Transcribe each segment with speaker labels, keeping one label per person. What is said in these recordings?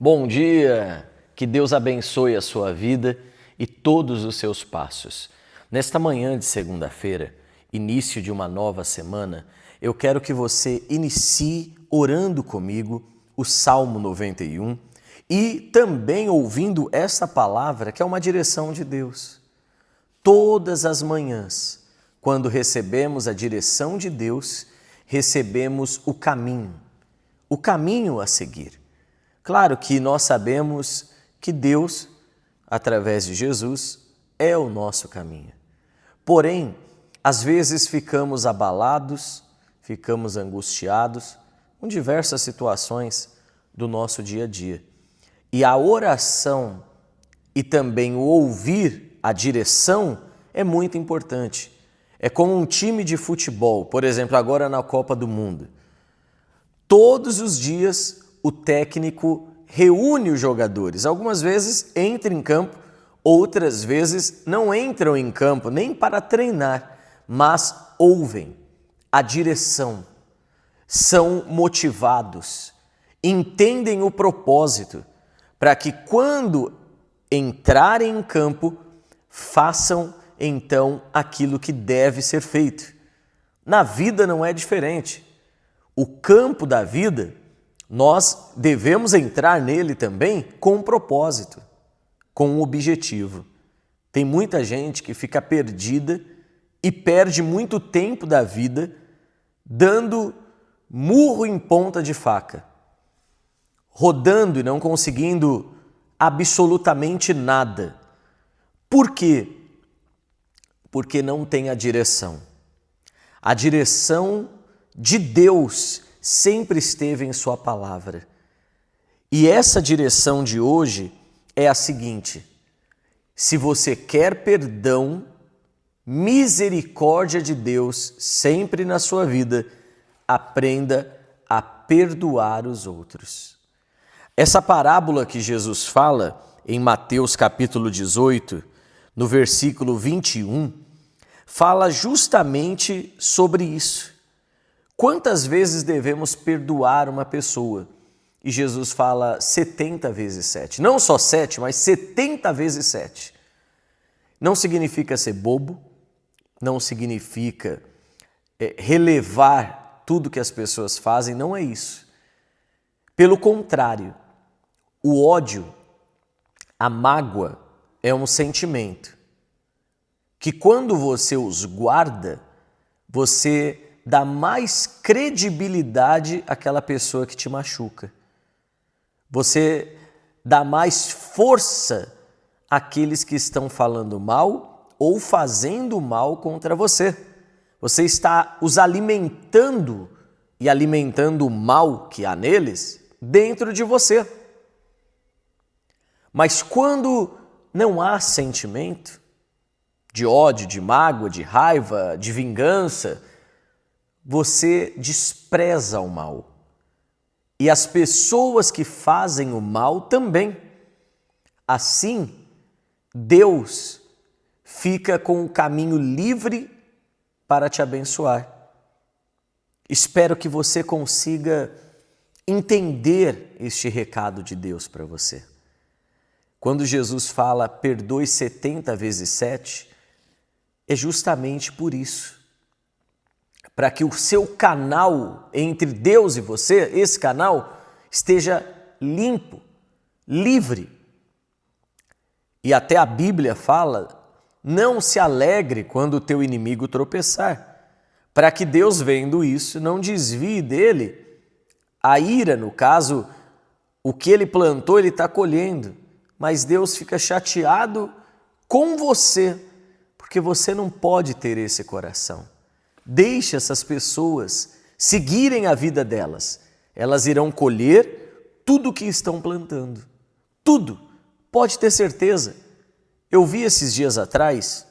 Speaker 1: Bom dia, que Deus abençoe a sua vida e todos os seus passos. Nesta manhã de segunda-feira, início de uma nova semana, eu quero que você inicie orando comigo o Salmo 91 e também ouvindo esta palavra que é uma direção de Deus. Todas as manhãs, quando recebemos a direção de Deus, recebemos o caminho a seguir. Claro que nós sabemos que Deus, através de Jesus, é o nosso caminho. Porém, às vezes ficamos abalados, ficamos angustiados com diversas situações do nosso dia a dia. E a oração e também o ouvir a direção é muito importante. É como um time de futebol, por exemplo, agora na Copa do Mundo. Todos os dias o técnico reúne os jogadores. Algumas vezes entra em campo, outras vezes não entram em campo nem para treinar, mas ouvem a direção, são motivados, entendem o propósito, para que quando entrarem em campo, façam então aquilo que deve ser feito. Na vida não é diferente. O campo da vida, nós devemos entrar nele também com um propósito, com um objetivo. Tem muita gente que fica perdida e perde muito tempo da vida dando murro em ponta de faca, rodando e não conseguindo absolutamente nada. Por quê? Porque não tem a direção. A direção de Deus sempre esteve em sua palavra. E essa direção de hoje é a seguinte: se você quer perdão, misericórdia de Deus sempre na sua vida, aprenda a perdoar os outros. Essa parábola que Jesus fala em Mateus capítulo 18, no versículo 21, fala justamente sobre isso. Quantas vezes devemos perdoar uma pessoa? E Jesus fala 70 vezes 7. Não só 7, mas 70 vezes 7. Não significa ser bobo, não significa relevar tudo que as pessoas fazem, não é isso. Pelo contrário, o ódio, a mágoa é um sentimento que quando você os guarda, você dá mais credibilidade àquela pessoa que te machuca. Você dá mais força àqueles que estão falando mal ou fazendo mal contra você. Você está os alimentando e alimentando o mal que há neles dentro de você. Mas quando não há sentimento de ódio, de mágoa, de raiva, de vingança, você despreza o mal. E as pessoas que fazem o mal também. Assim, Deus fica com o caminho livre para te abençoar. Espero que você consiga entender este recado de Deus para você. Quando Jesus fala perdoe 70 vezes 7, é justamente por isso. Para que o seu canal entre Deus e você, esse canal, esteja limpo, livre. E até a Bíblia fala, não se alegre quando o teu inimigo tropeçar, para que Deus, vendo isso, não desvie dele a ira, no caso, o que ele plantou, ele está colhendo, mas Deus fica chateado com você, porque você não pode ter esse coração. Deixe essas pessoas seguirem a vida delas. Elas irão colher tudo o que estão plantando. Tudo. Pode ter certeza. Eu vi esses dias atrás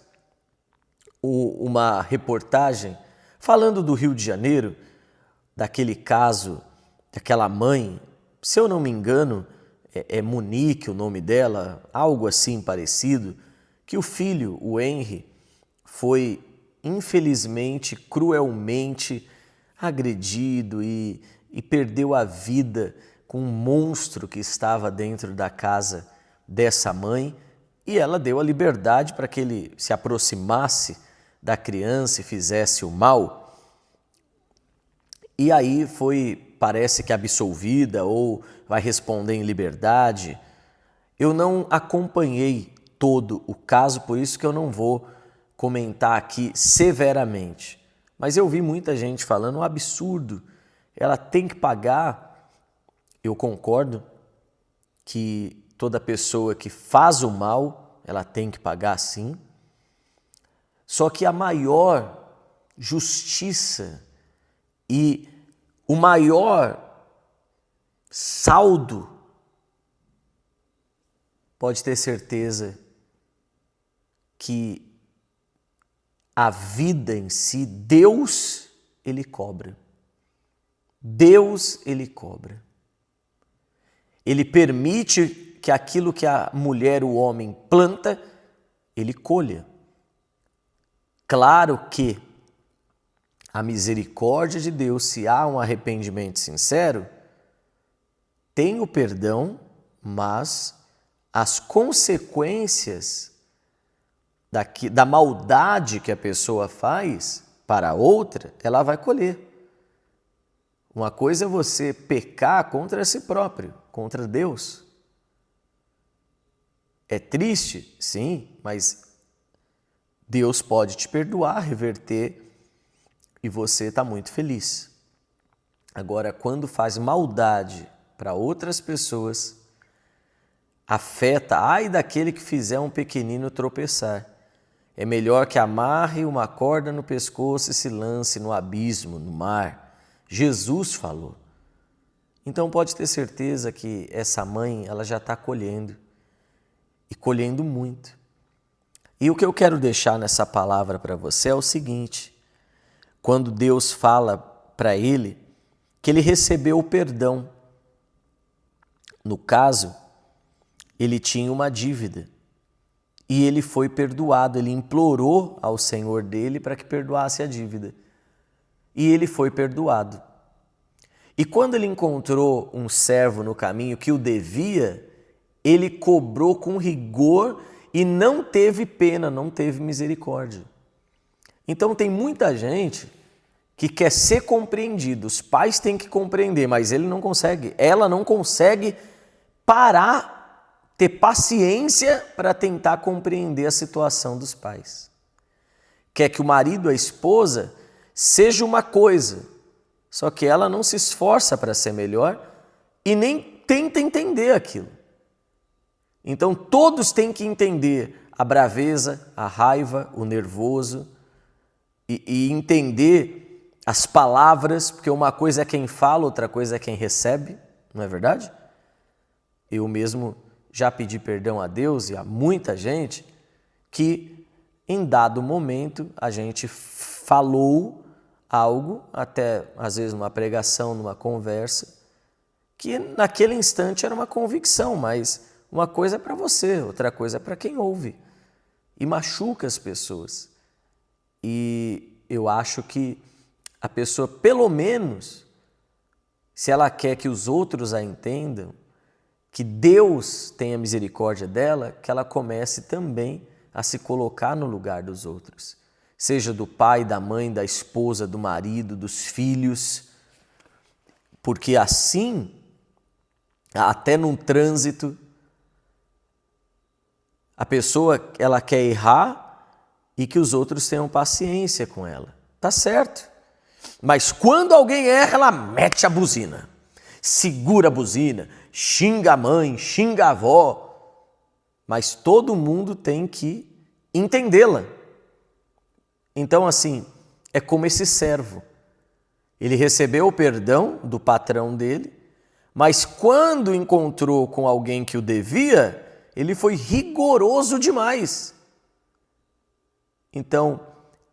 Speaker 1: uma reportagem falando do Rio de Janeiro, daquele caso, daquela mãe, se eu não me engano, é Monique o nome dela, algo assim parecido, que o filho, o Henry, foi infelizmente, cruelmente agredido e perdeu a vida com um monstro que estava dentro da casa dessa mãe e ela deu a liberdade para que ele se aproximasse da criança e fizesse o mal. E aí parece que absolvida ou vai responder em liberdade. Eu não acompanhei todo o caso, por isso que eu não vou comentar aqui severamente. Mas eu vi muita gente falando um absurdo, ela tem que pagar. Eu concordo que toda pessoa que faz o mal, ela tem que pagar sim. Só que a maior justiça e o maior saldo, pode ter certeza que a vida em si, Deus, Ele cobra. Deus, Ele cobra. Ele permite que aquilo que a mulher, o homem planta, Ele colha. Claro que a misericórdia de Deus, se há um arrependimento sincero, tem o perdão, mas as consequências da maldade que a pessoa faz para a outra, ela vai colher. Uma coisa é você pecar contra si próprio, contra Deus. É triste, sim, mas Deus pode te perdoar, reverter e você está muito feliz. Agora, quando faz maldade para outras pessoas, afeta, ai daquele que fizer um pequenino tropeçar. É melhor que amarre uma corda no pescoço e se lance no abismo, no mar. Jesus falou. Então pode ter certeza que essa mãe, ela já está colhendo, e colhendo muito. E o que eu quero deixar nessa palavra para você é o seguinte: quando Deus fala para ele que ele recebeu o perdão, no caso, ele tinha uma dívida e ele foi perdoado, ele implorou ao Senhor dele para que perdoasse a dívida e ele foi perdoado. E quando ele encontrou um servo no caminho que o devia, ele cobrou com rigor e não teve pena, não teve misericórdia. Então tem muita gente que quer ser compreendido, os pais têm que compreender, mas ele não consegue, ela não consegue parar, ter paciência para tentar compreender a situação dos pais. Quer que o marido, a esposa, seja uma coisa, só que ela não se esforça para ser melhor e nem tenta entender aquilo. Então todos têm que entender a braveza, a raiva, o nervoso e entender as palavras, porque uma coisa é quem fala, outra coisa é quem recebe, não é verdade? Eu mesmo já pedi perdão a Deus e a muita gente que em dado momento a gente falou algo, até às vezes numa pregação, numa conversa, que naquele instante era uma convicção, mas uma coisa é para você, outra coisa é para quem ouve e machuca as pessoas. E eu acho que a pessoa, pelo menos, se ela quer que os outros a entendam, que Deus tenha misericórdia dela, que ela comece também a se colocar no lugar dos outros. Seja do pai, da mãe, da esposa, do marido, dos filhos. Porque assim, até num trânsito, a pessoa ela quer errar e que os outros tenham paciência com ela. Tá certo. Mas quando alguém erra, ela mete a buzina, segura a buzina, xinga a mãe, xinga a avó, mas todo mundo tem que entendê-la. Então, assim, é como esse servo. Ele recebeu o perdão do patrão dele, mas quando encontrou com alguém que o devia, ele foi rigoroso demais. Então,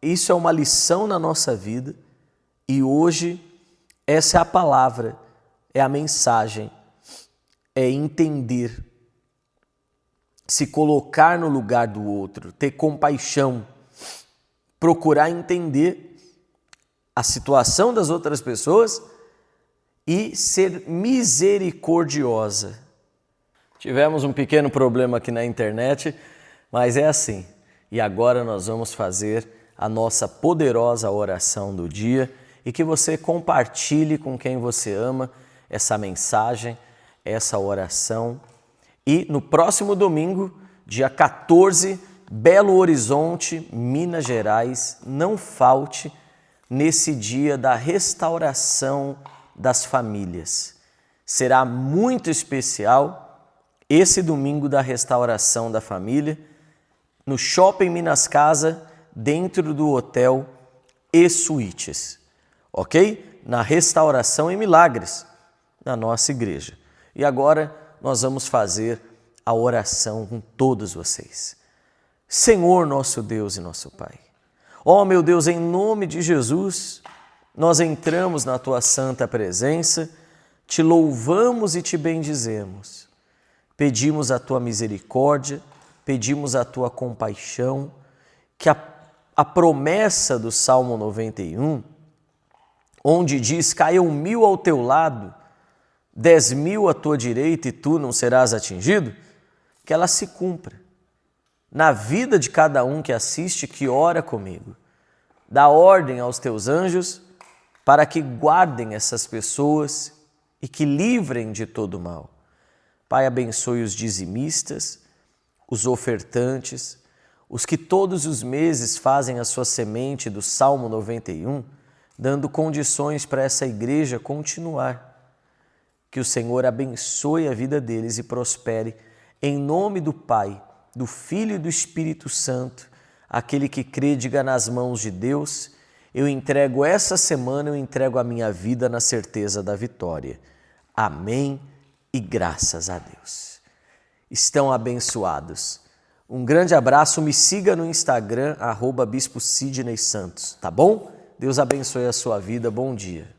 Speaker 1: isso é uma lição na nossa vida. E hoje, essa é a palavra, é a mensagem, é entender, se colocar no lugar do outro, ter compaixão, procurar entender a situação das outras pessoas e ser misericordiosa. Tivemos um pequeno problema aqui na internet, mas é assim. E agora nós vamos fazer a nossa poderosa oração do dia e que você compartilhe com quem você ama essa mensagem, essa oração. E no próximo domingo, dia 14, Belo Horizonte, Minas Gerais, não falte nesse dia da restauração das famílias. Será muito especial esse domingo da restauração da família, no Shopping Minas Casa, dentro do Hotel e Suítes, ok? Na Restauração e Milagres, na nossa igreja. E agora nós vamos fazer a oração com todos vocês. Senhor, nosso Deus e nosso Pai, ó meu Deus, em nome de Jesus, nós entramos na Tua santa presença, te louvamos e te bendizemos. Pedimos a Tua misericórdia, pedimos a Tua compaixão, que a promessa do Salmo 91, onde diz, caiam 1000 ao teu lado, 10.000 à tua direita e tu não serás atingido, que ela se cumpra na vida de cada um que assiste, que ora comigo. Dá ordem aos teus anjos para que guardem essas pessoas e que livrem de todo mal. Pai, abençoe os dizimistas, os ofertantes, os que todos os meses fazem a sua semente do Salmo 91, dando condições para essa igreja continuar. Que o Senhor abençoe a vida deles e prospere, em nome do Pai, do Filho e do Espírito Santo. Aquele que crê, diga nas mãos de Deus, eu entrego essa semana, eu entrego a minha vida na certeza da vitória. Amém e graças a Deus. Estão abençoados. Um grande abraço, me siga no Instagram, @Bispo Sidney Santos, tá bom? Deus abençoe a sua vida, bom dia.